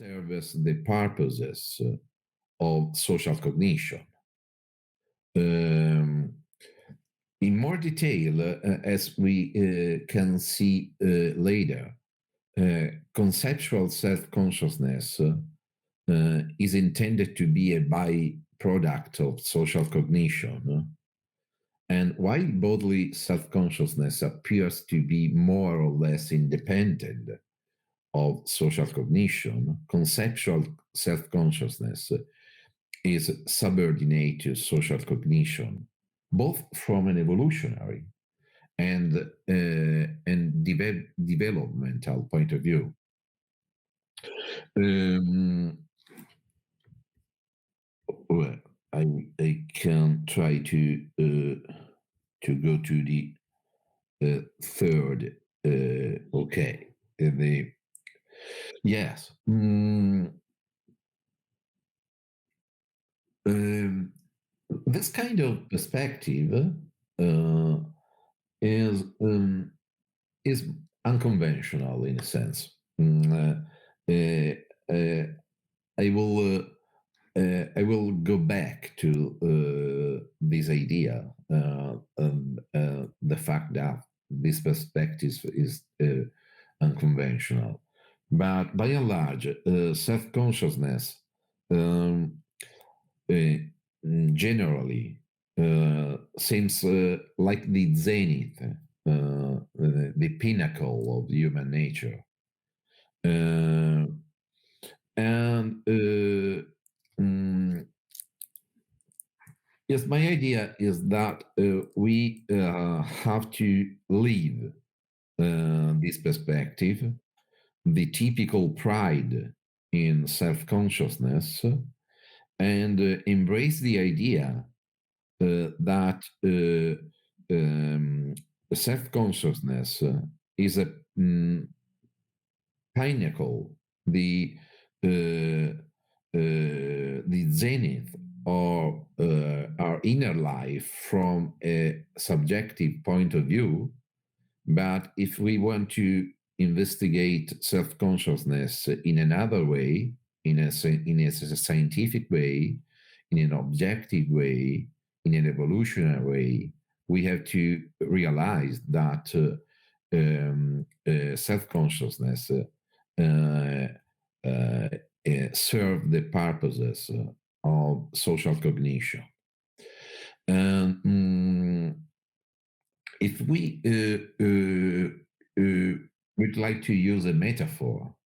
serves the purposes of social cognition. Um, in more detail, as we can see later, conceptual self-consciousness is intended to be a byproduct of social cognition. And while bodily self-consciousness appears to be more or less independent of social cognition, conceptual self-consciousness is subordinate to social cognition, both from an evolutionary and developmental point of view. Well, I can try to go to the third. Okay, yes. This kind of perspective is unconventional in a sense. I will go back to this idea, the fact that this perspective is unconventional. But by and large, self-consciousness generally seems like the zenith, the pinnacle of human nature. Yes, my idea is that we have to leave this perspective, the typical pride in self-consciousness, and embrace the idea that self-consciousness is a pinnacle, the zenith of our inner life from a subjective point of view. But if we want to investigate self-consciousness in another way, in a scientific way, in an objective way, in an evolutionary way, we have to realize that self-consciousness serve the purposes of social cognition. And if we would like to use a metaphor,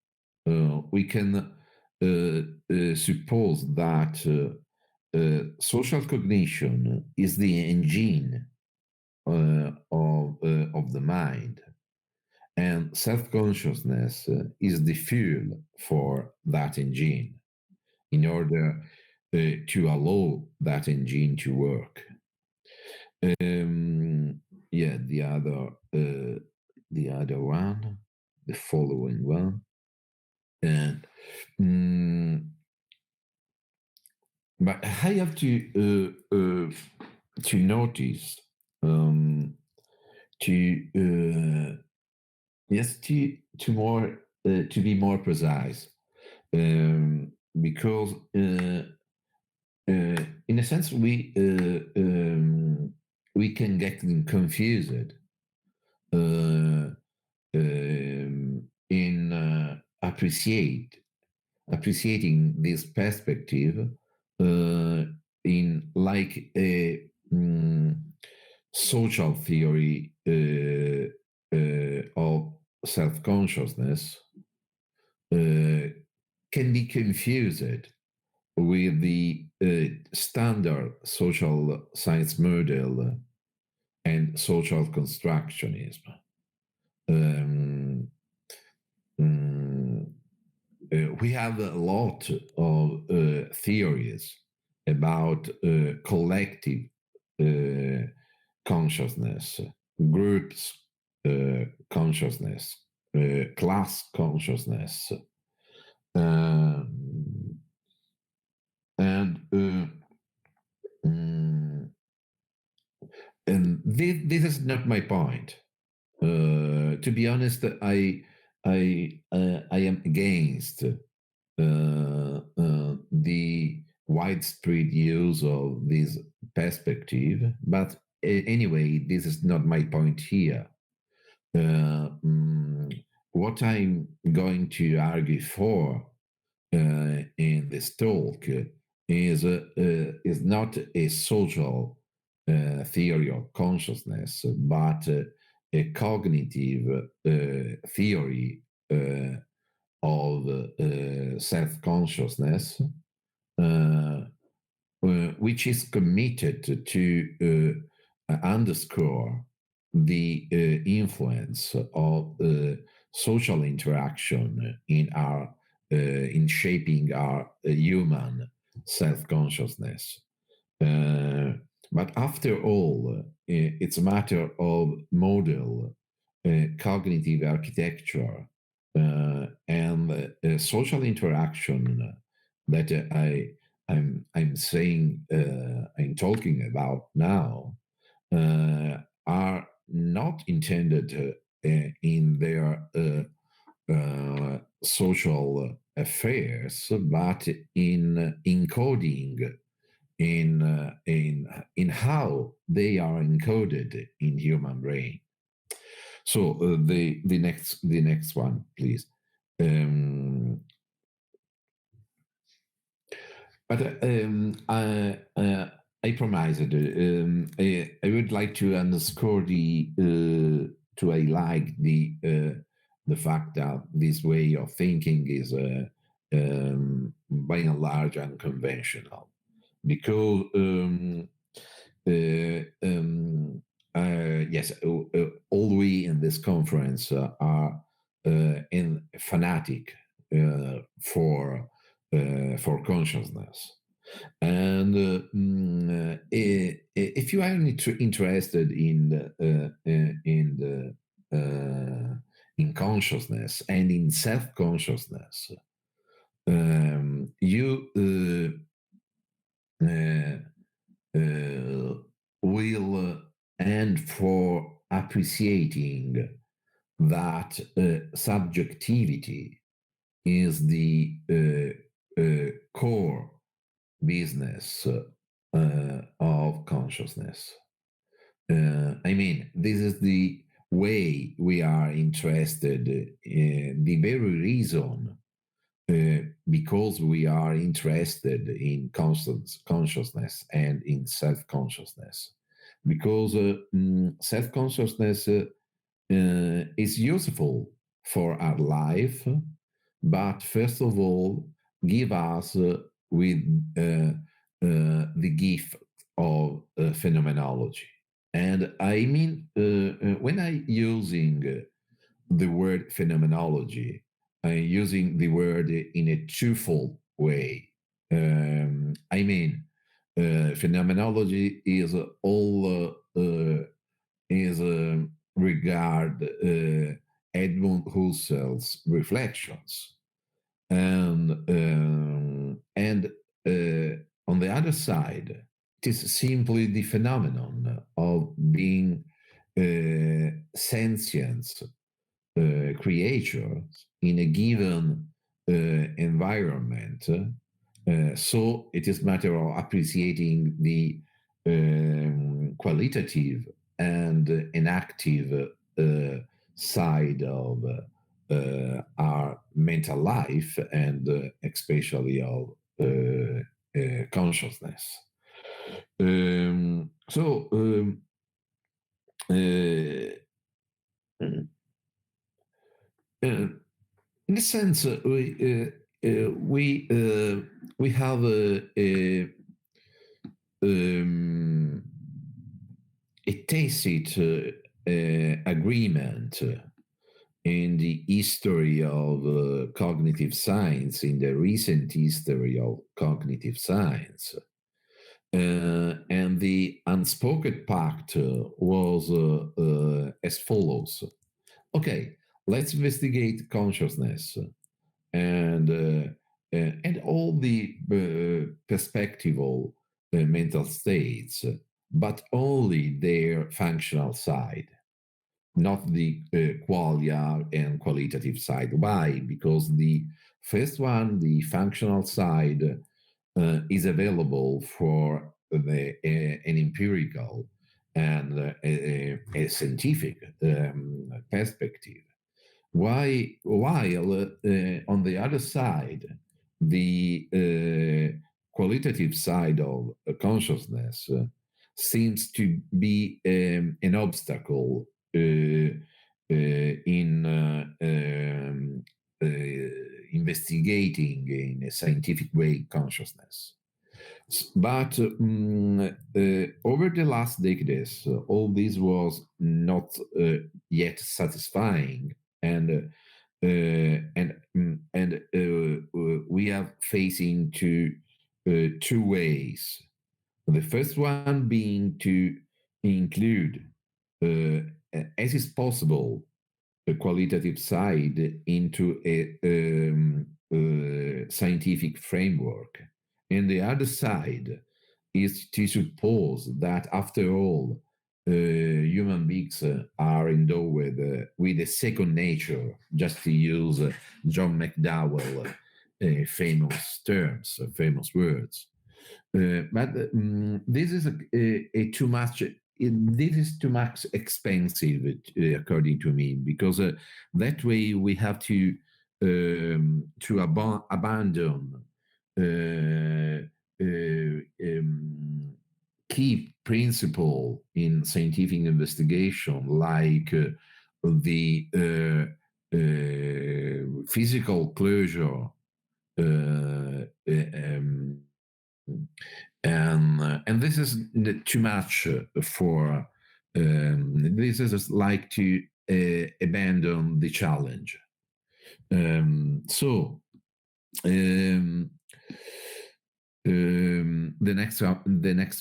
we can suppose that social cognition is the engine of the mind, and self-consciousness is the fuel for that engine in order to allow that engine to work. Yeah, the other one, the following one, and but I have to notice to be more precise, because in a sense we can get them confused in appreciating this perspective in like a social theory of self-consciousness can be confused with the standard social science model and social constructionism. We have a lot of theories about collective consciousness, groups consciousness, class consciousness, and this is not my point. To be honest, I am against the widespread use of this perspective. But anyway, this is not my point here. What I'm going to argue for in this talk is not a social theory of consciousness, but a cognitive theory of self-consciousness, which is committed to underscore the influence of social interaction in shaping our human self-consciousness. But after all, it's a matter of model cognitive architecture and social interaction that I'm saying I'm talking about now are not intended in their social affairs, but in encoding in how they are encoded in human brain. So the next one, please. But I promised I would like to underscore to highlight the fact that this way of thinking is by and large unconventional, because yes, all we in this conference are fanatic for consciousness. And if you are interested in consciousness and in self-consciousness, you will end for appreciating that subjectivity is the core business of consciousness. I mean, this is the way we are interested in the very reason because we are interested in consciousness and in self-consciousness, because self-consciousness is useful for our life, but first of all, give us with the gift of phenomenology. And I mean, when I using the word phenomenology, I'm using the word in a twofold way. I mean, phenomenology is all is regard Edmund Husserl's reflections, and on the other side, it is simply the phenomenon of being sentient creatures in a given environment. So it is matter of appreciating the qualitative and inactive side of our mental life, and especially of consciousness. So in a sense, we have a tacit agreement in the history of cognitive science, in the recent history of cognitive science. And the unspoken pact was as follows. Okay, let's investigate consciousness and all the perspectival mental states, but only their functional side, not the qualia and qualitative side. Why? Because the First one, the functional side, is available for an empirical and a scientific perspective. While on the other side, the qualitative side of consciousness seems to be an obstacle in investigating in a scientific way consciousness. But over the last decades, all this was not yet satisfying, and we are facing two ways. The first one being to include, as is possible, a qualitative side into a scientific framework. And the other side is to suppose that, after all, human beings are endowed with a second nature, just to use John McDowell famous terms, famous words. But this is a too much. This is too much expensive, according to me, because that way we have to abandon key principle in scientific investigation, like the physical closure, and this is too much for. This is like to abandon the challenge. So the next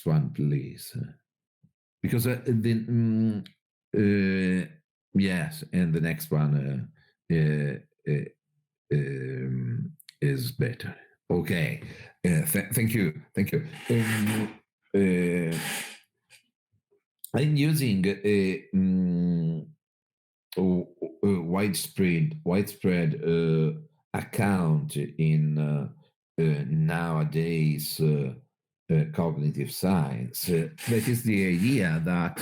one, please, because yes, and the next one is better. Okay, thank you. I'm using a widespread account in nowadays cognitive science. That is the idea that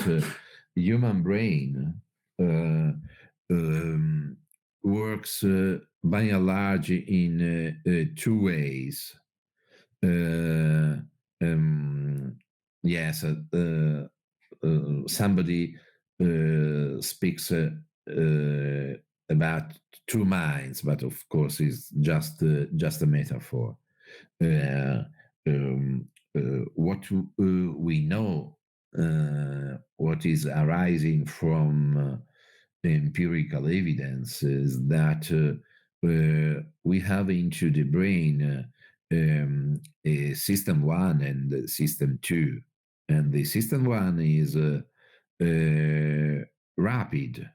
human brain works by and large in two ways. Yes, somebody speaks about two minds, but of course it's just a metaphor. What we know, what is arising from empirical evidence, is that we have into the brain a system 1 and system 2, and the system 1 is rapid,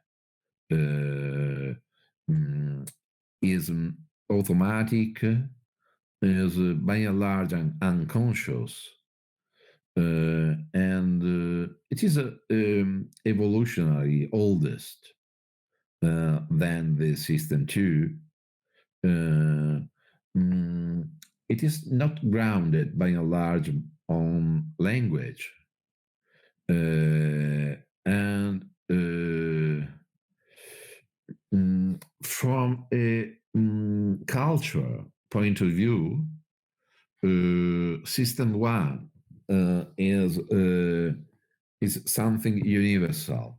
is automatic, is by and large unconscious, and it is evolutionary oldest than the system 2. It is not grounded by and large on language, and from a culture point of view, system 1 is something universal,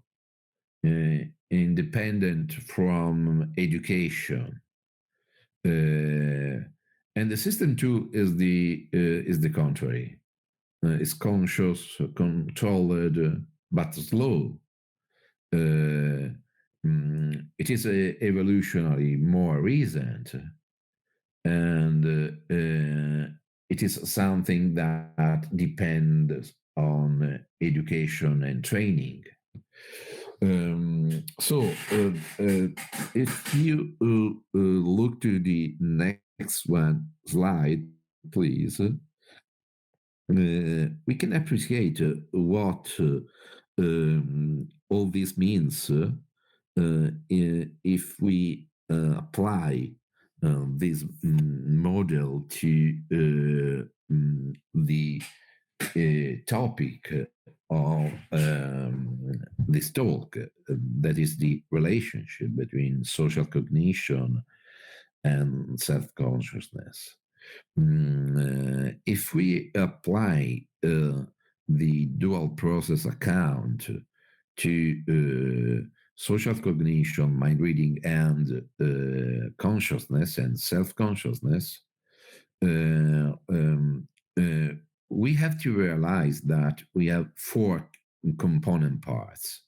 independent from education, and the system 2 is the contrary. It's conscious, controlled, but slow. It is evolutionary, more recent, and it is something that depends on education and training. So if you look to the next slide, please, we can appreciate what all this means if we apply this model to the topic of this talk, that is the relationship between social cognition and self-consciousness. If we apply the dual process account to social cognition, mind reading, and consciousness and self-consciousness, uh, um, uh, we have to realize that we have four component parts.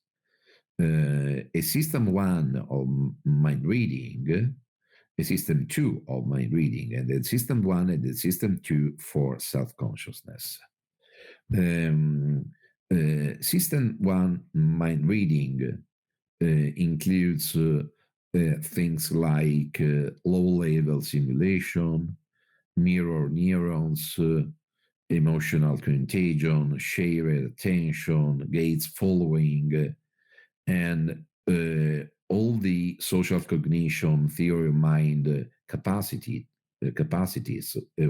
A system one of mind reading, a system two of mind reading, and then system one and the system two for self-consciousness. System one mind reading includes things like low-level simulation, mirror neurons, emotional contagion, shared attention, gaze following, and all the social cognition theory of mind capacities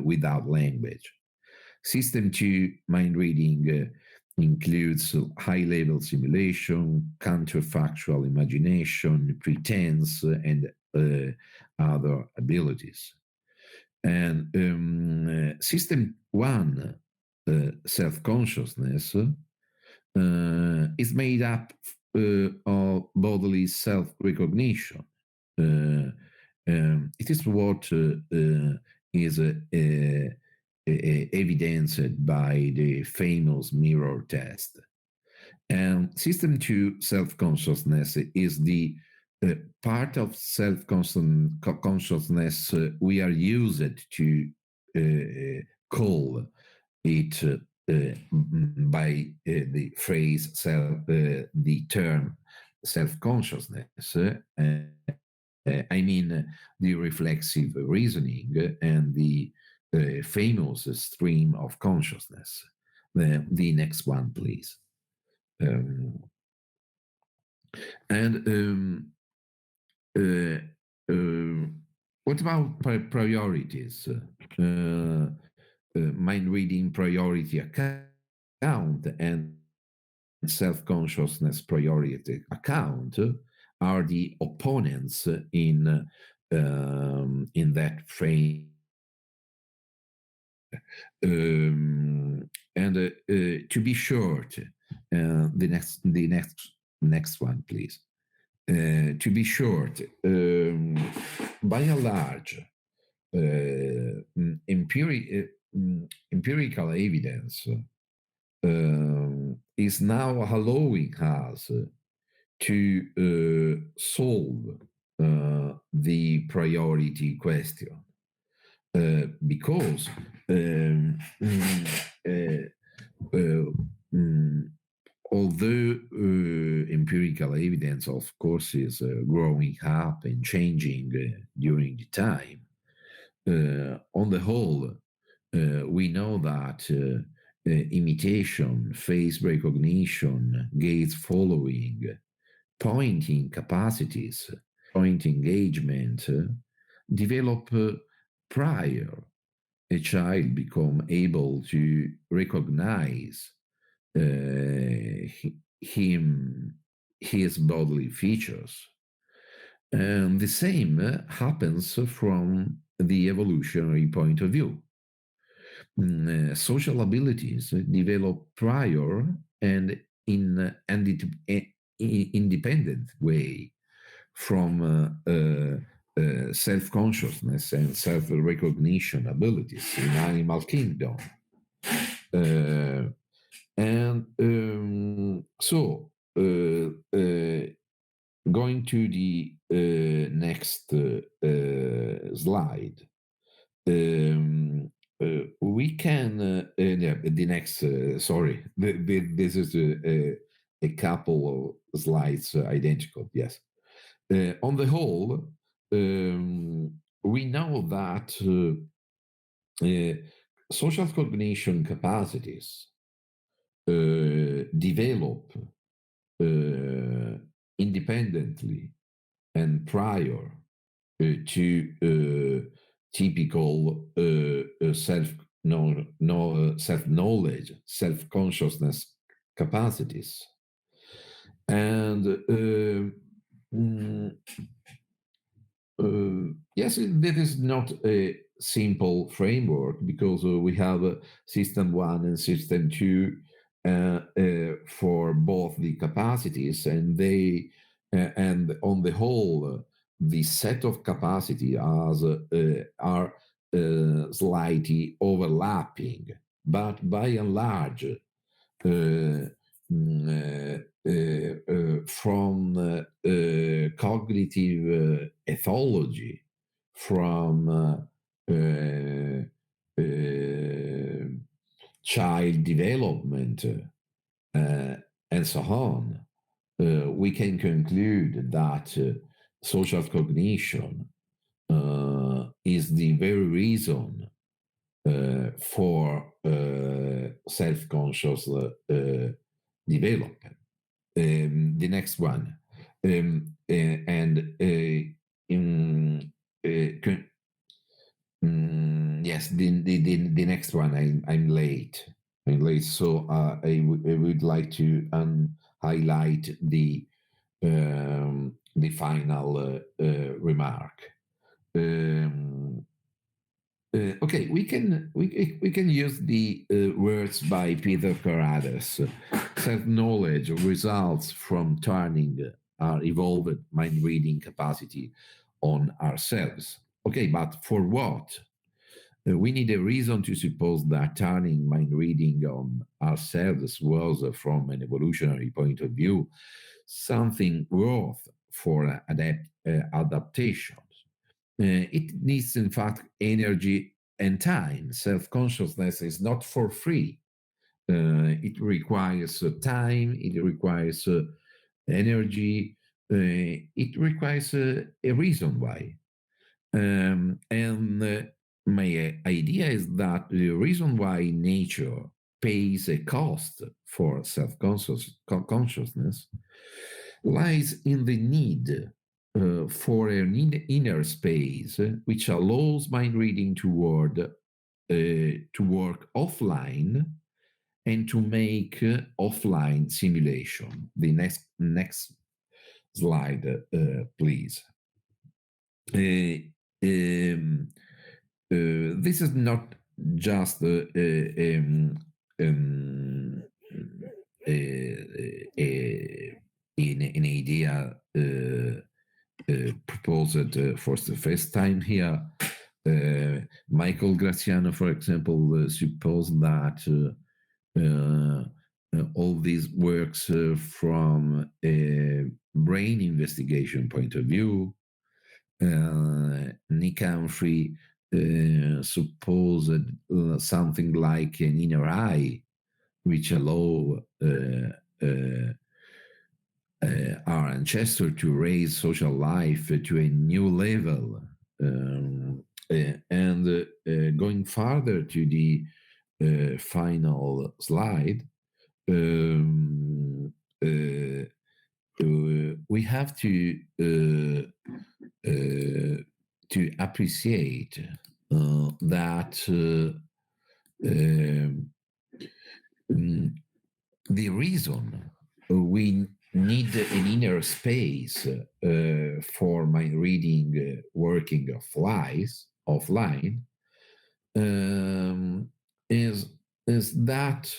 without language. System 2 mind reading includes high-level simulation, counterfactual imagination, pretense, and other abilities. And system 1, self-consciousness, is made up of bodily self-recognition. It is what is evidenced by the famous mirror test. And system 2 self-consciousness is the part of self-consciousness we are used to call it by the phrase the term self-consciousness. I mean the reflexive reasoning and the famous stream of consciousness. The next one, please. And what about priorities? Mind reading priority account and self-consciousness priority account are the opponents in that frame. And to be short, the next one, please. To be short, by and large, empirical evidence is now allowing us to solve the priority question. Because although empirical evidence, of course, is growing up and changing during the time, on the whole, we know that imitation, face recognition, gaze following, pointing capacities, point engagement develop prior a child become able to recognize his bodily features. And the same happens from the evolutionary point of view. Social abilities develop prior and in an independent way from self-consciousness and self-recognition abilities in animal kingdom. So going to the next slide, we can the next sorry, this is a couple of slides identical. Yes. On the whole, we know that social cognition capacities develop independently and prior to typical self-knowledge, self-consciousness capacities. And yes, that is not a simple framework, because we have system 1 and system 2 for both the capacities, and they and on the whole, the set of capacity as are slightly overlapping, but by and large, from cognitive ethology, from child development, and so on, we can conclude that social cognition is the very reason for self-conscious development. The next one, yes, the next one. I'm late. So I would like to highlight the final remark. Okay, we can use the words by Peter Carades. Self-knowledge results from turning our evolved mind-reading capacity on ourselves. Okay, but for what? We need a reason to suppose that turning mind-reading on ourselves was, from an evolutionary point of view, something worth for adaptation. It needs, in fact, energy and time. Self-consciousness is not for free. It requires time, it requires energy, it requires a reason why. And my idea is that the reason why nature pays a cost for self-consciousness lies in the need for an inner space which allows mind reading to work offline and to make offline simulation. The next slide, please. This is not just an idea proposed for the first time here. Michael Graziano, for example, supposed that all these works from a brain investigation point of view. Nick Humphrey supposed something like an inner eye, which allow our ancestor to raise social life to a new level. And going further to the final slide, we have to appreciate that the reason we need an inner space for mind reading working offline is that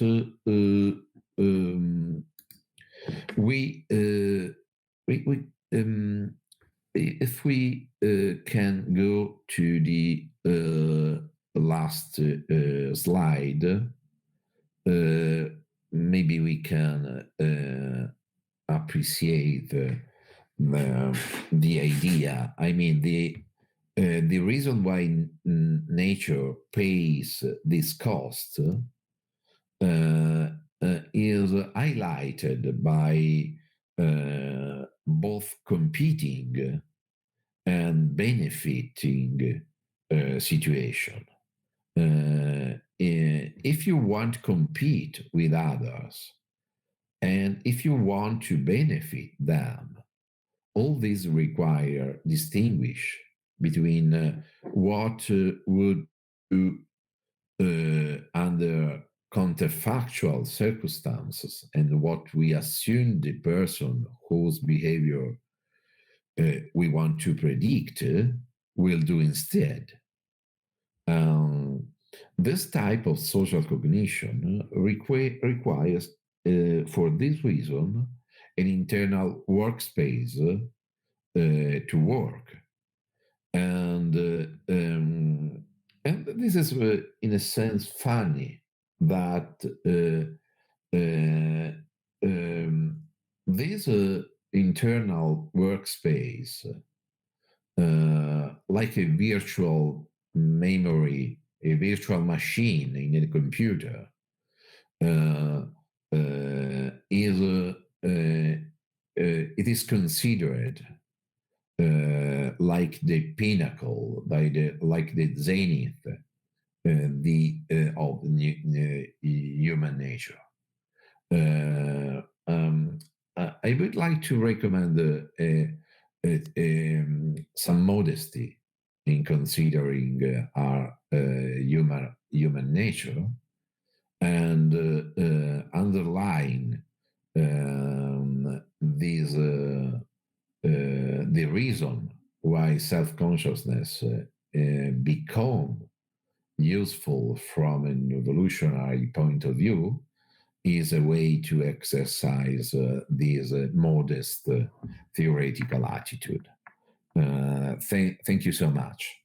we if we can go to the last slide, maybe we can appreciate the idea. I mean, the reason why nature pays this cost is highlighted by both competing and benefiting situation. If you want to compete with others, and if you want to benefit them, all these require distinguish between what would do under counterfactual circumstances and what we assume the person whose behavior we want to predict will do instead. This type of social cognition requires, for this reason, an internal workspace to work. And this is, in a sense, funny that this internal workspace, like a virtual memory, a virtual machine in a computer, it is considered like the pinnacle, like the zenith, of human nature. I would like to recommend some modesty in considering our human nature, and underline these the reason why self-consciousness become useful from an evolutionary point of view is a way to exercise this modest theoretical attitude. Thank you so much.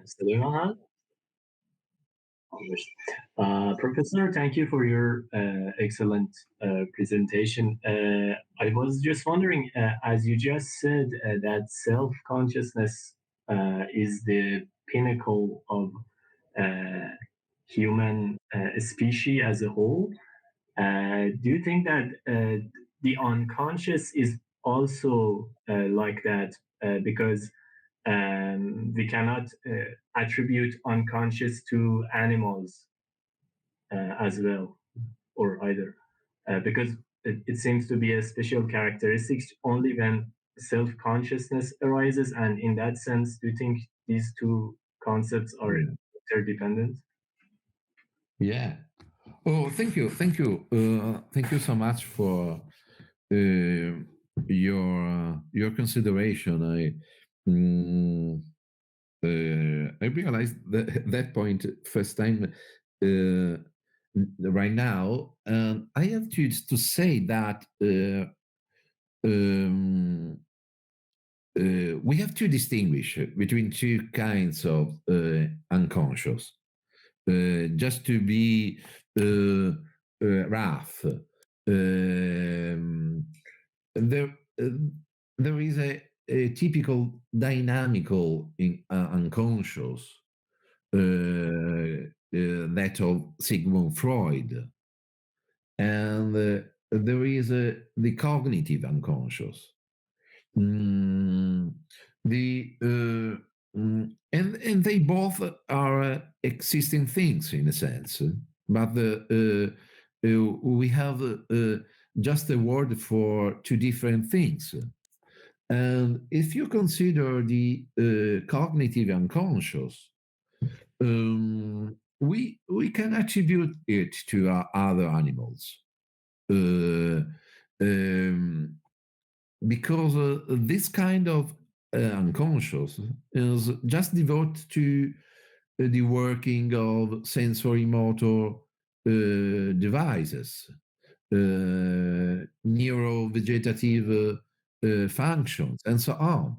صدای من هست؟ Professor, thank you for your excellent presentation. I was just wondering, as you just said, that self-consciousness is the pinnacle of human species as a whole. Do you think that the unconscious is also like that? Because we cannot attribute unconscious to animals as well, or either, because it seems to be a special characteristic only when self-consciousness arises. And in that sense, do you think these two concepts are interdependent? Yeah. Oh, thank you so much for your consideration. I realized that point first time right now, and I have to say that we have to distinguish between two kinds of unconscious. Just to be rough, there there is a typical dynamical unconscious, that of Sigmund Freud, and there is the cognitive unconscious. The and they both are existing things in a sense, but we have just a word for two different things. And if you consider the cognitive unconscious, we can attribute it to other animals. Uh, um, because this kind of unconscious is just devoted to the working of sensory motor devices, neurovegetative functions, and so on.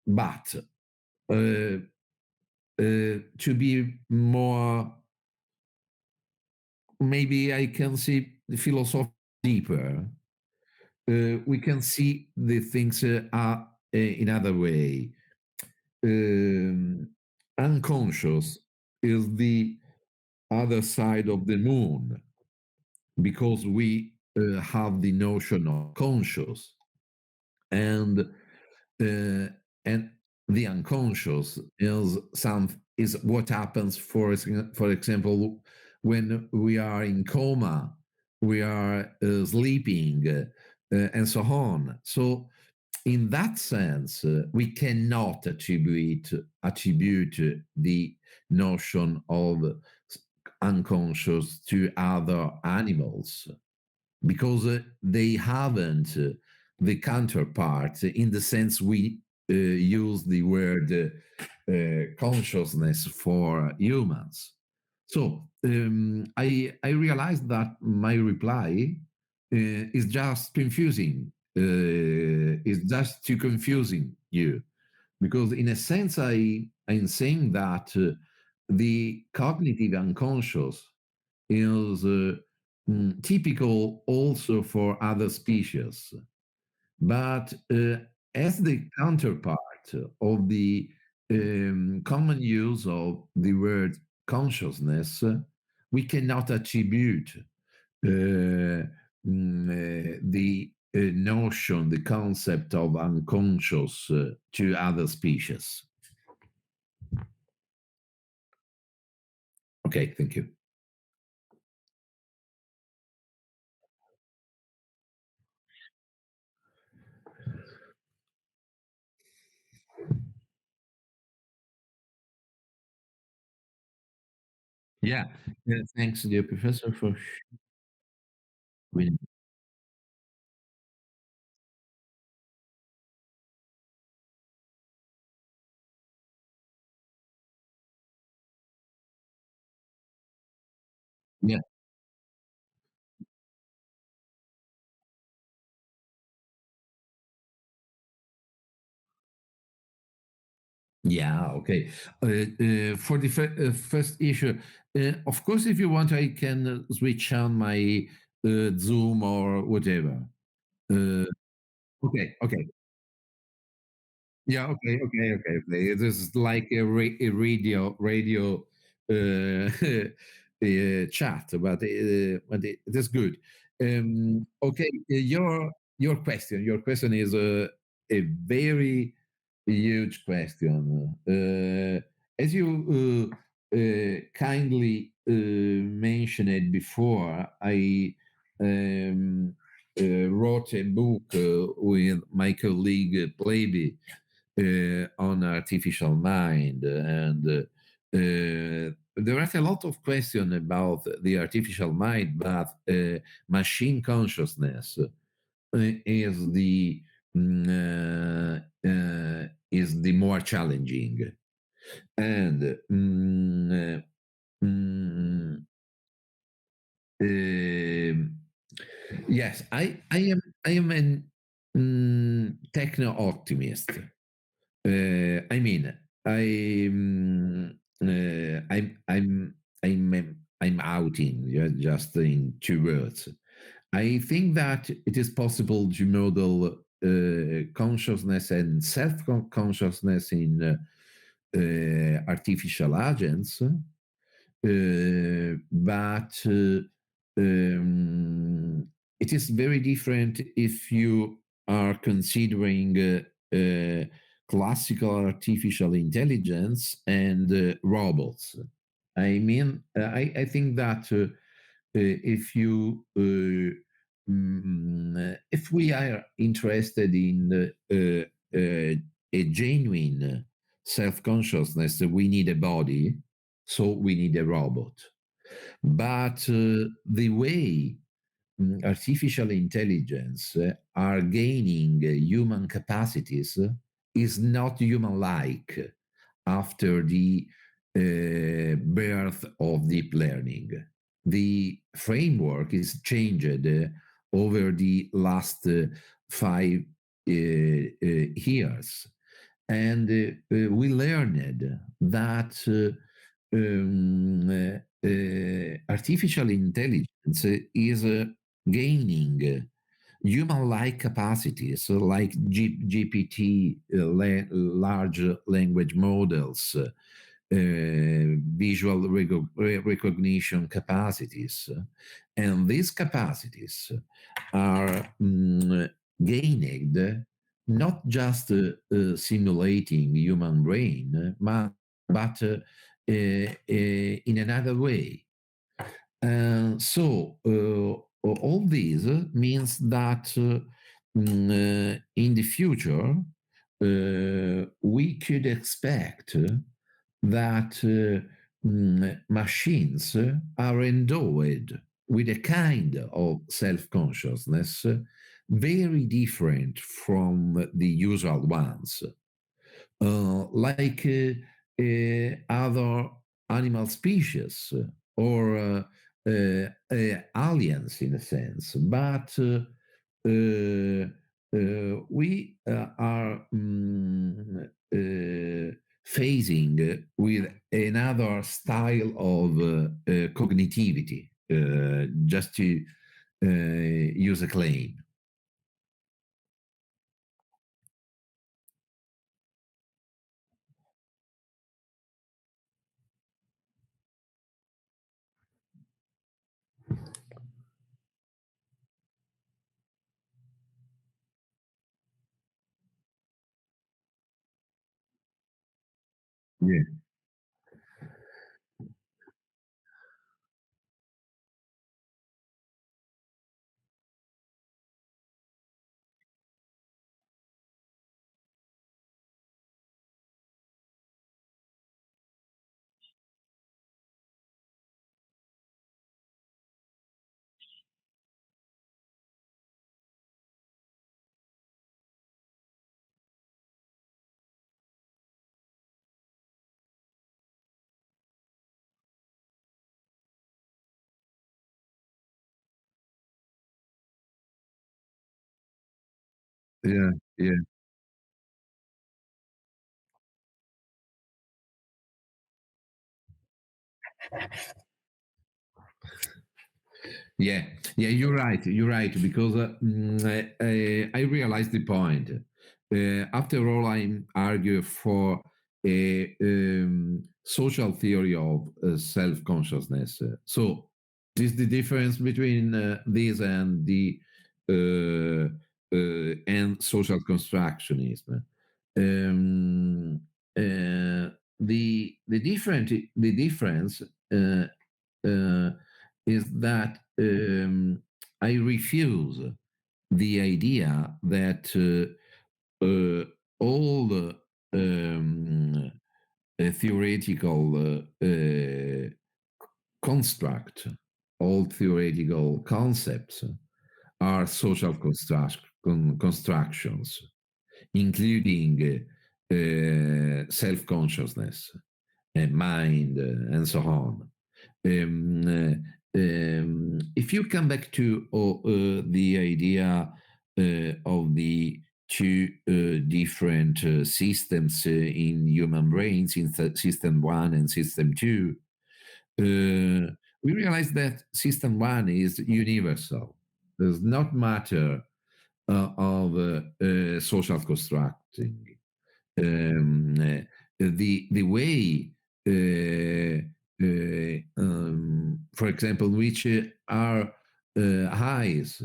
But to be more, maybe I can see the philosophy deeper. We can see the things are in other way. Unconscious is the other side of the moon because we have the notion of conscious and and the unconscious is what happens for example when we are in coma, we are sleeping, and so on. So in that sense, we cannot attribute the notion of unconscious to other animals because they haven't the counterpart in the sense we use the word consciousness for humans. So I realized that my reply is just confusing. Is just too confusing you because in a sense I'm saying that the cognitive unconscious is typical also for other species, but as the counterpart of the common use of the word consciousness, we cannot attribute the notion, the concept of unconscious to other species. Okay, thank you. Yeah, thanks, dear professor, for sharing. Yeah. Yeah, okay. For the first issue, of course, if you want, I can switch on my Zoom or whatever. Uh, okay, okay. Yeah, okay, okay, okay. Okay. This is like a radio chat, but it is good. Okay, your question is a very huge question. As you kindly mentioned it before, I wrote a book with my colleague Pleby on artificial mind, and there are a lot of questions about the artificial mind, but machine consciousness is the more challenging, and mm, um, yes, I am an techno optimist. I mean, I'm outing just in two words. I think that it is possible to model consciousness and self-consciousness in artificial agents, but it is very different if you are considering classical artificial intelligence and robots. I think that if we are interested in a genuine self-consciousness, we need a body, so we need a robot. But the way artificial intelligence are gaining human capacities is not human-like after the birth of deep learning. The framework is changed over the last 5 years. And we learned that artificial intelligence is gaining human-like capacities like GPT, large language models, visual recognition capacities. And these capacities are gained not just simulating human brain, but in another way. So all this means that in the future, we could expect that machines are endowed with a kind of self-consciousness very different from the usual ones, like other animal species or aliens in a sense. But we are facing with another style of cognitivity, just to use a claim. Yeah. Yeah, yeah. Yeah, yeah, you're right. You're right because I realized the point. After all, I argue for a social theory of self-consciousness. So, this is the difference between this and the and social constructionism. Um, the difference. Uh, is that I refuse the idea that all the theoretical construct, all theoretical concepts are social constructions, including self-consciousness and mind and so on. If you come back to the idea of the two different systems in human brains, in system one and system two, we realize that system one is universal. Does not matter of social constructing. The way, for example, which our eyes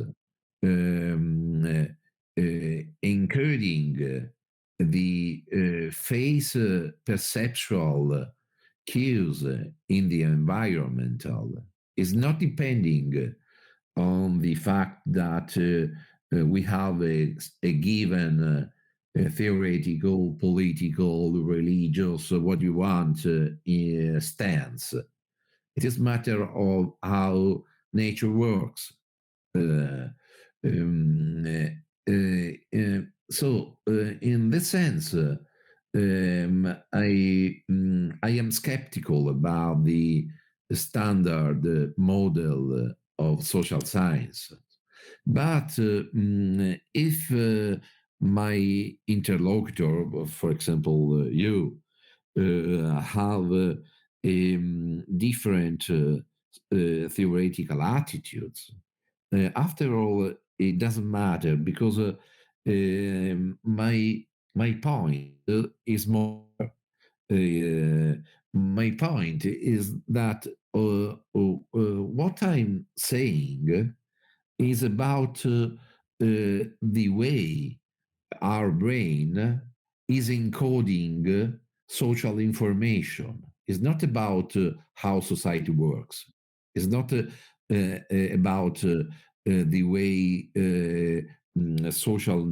encoding the face perceptual cues in the environmental is not depending on the fact that we have a given theoretical, political, religious, what you want, stance. It is matter of how nature works. Uh, um, in this sense, I am skeptical about the standard model of social science. But if my interlocutor, for example, you, have different theoretical attitudes, after all, it doesn't matter because my point is more. Uh, my point is that what I'm saying is about the way our brain is encoding social information. It's not about how society works. It's not about the way social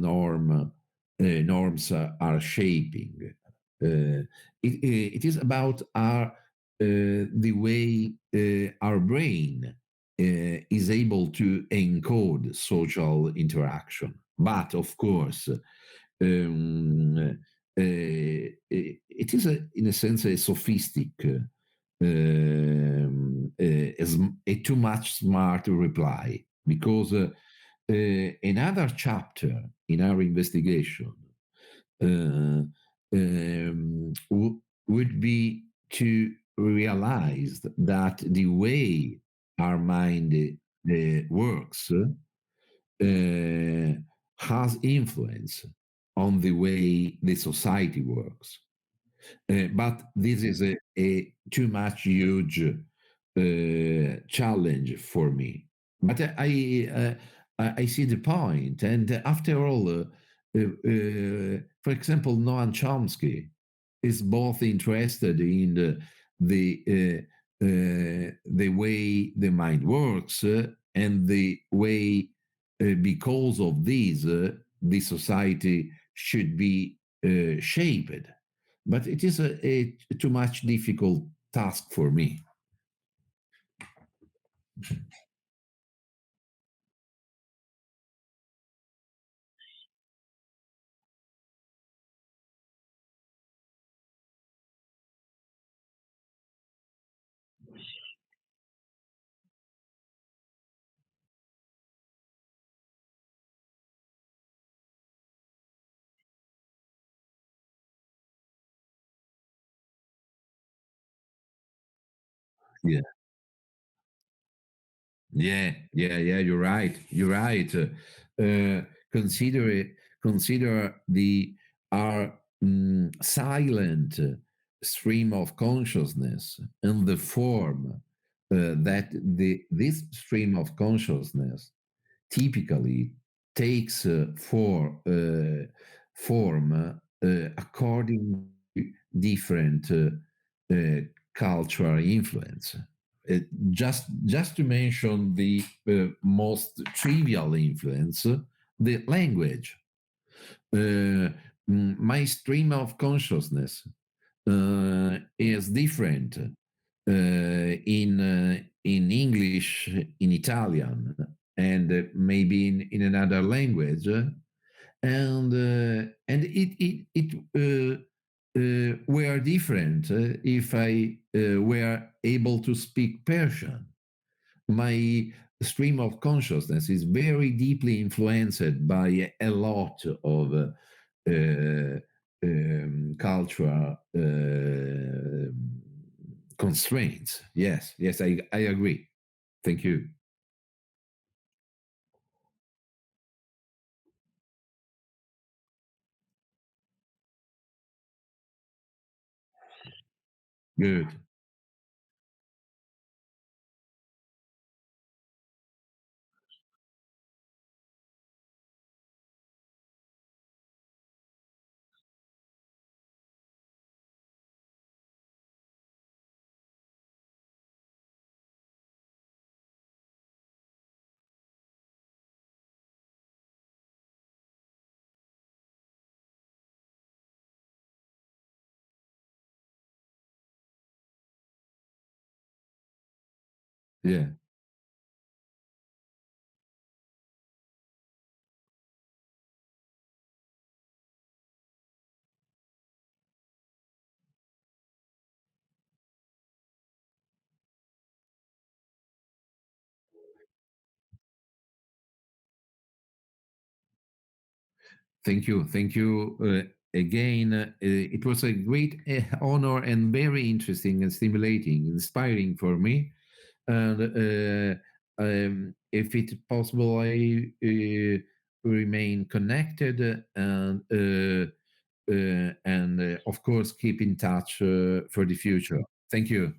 norms are shaping. It is about the way our brain is able to encode social interaction. But of course, it is, in a sense, a sophistic, a too much smart reply, because another chapter in our investigation uh, would be to realize that the way our mind works has influence on the way the society works. But this is a too much huge challenge for me. But I see the point, and after all, for example, Noam Chomsky is both interested in the way the mind works and the way, because of this, the society should be shaped. But it is a too much difficult task for me. Yeah, yeah. You're right. You're right. Consider it. Consider the our silent stream of consciousness and the form that this stream of consciousness typically takes form according to different cultural influence. Just to mention the most trivial influence, the language. My stream of consciousness is different in English, in Italian, and maybe in another language, and it were different if I were able to speak Persian. My stream of consciousness is very deeply influenced by a lot of cultural constraints. Yes, I agree. Thank you. Good. Yeah. Thank you again. It was a great honor and very interesting and stimulating, inspiring for me. And if it's possible, I remain connected and of course keep in touch for the future. Thank you.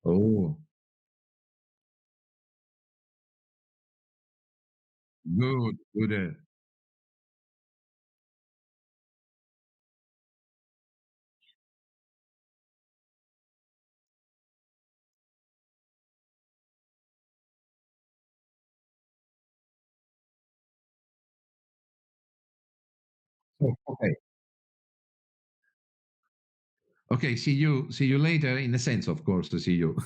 Oh, good, good. Okay, okay. See you later. In a sense, of course, to see you.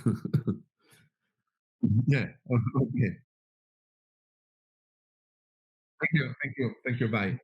Yeah. Okay. Thank you. Thank you. Thank you. Bye.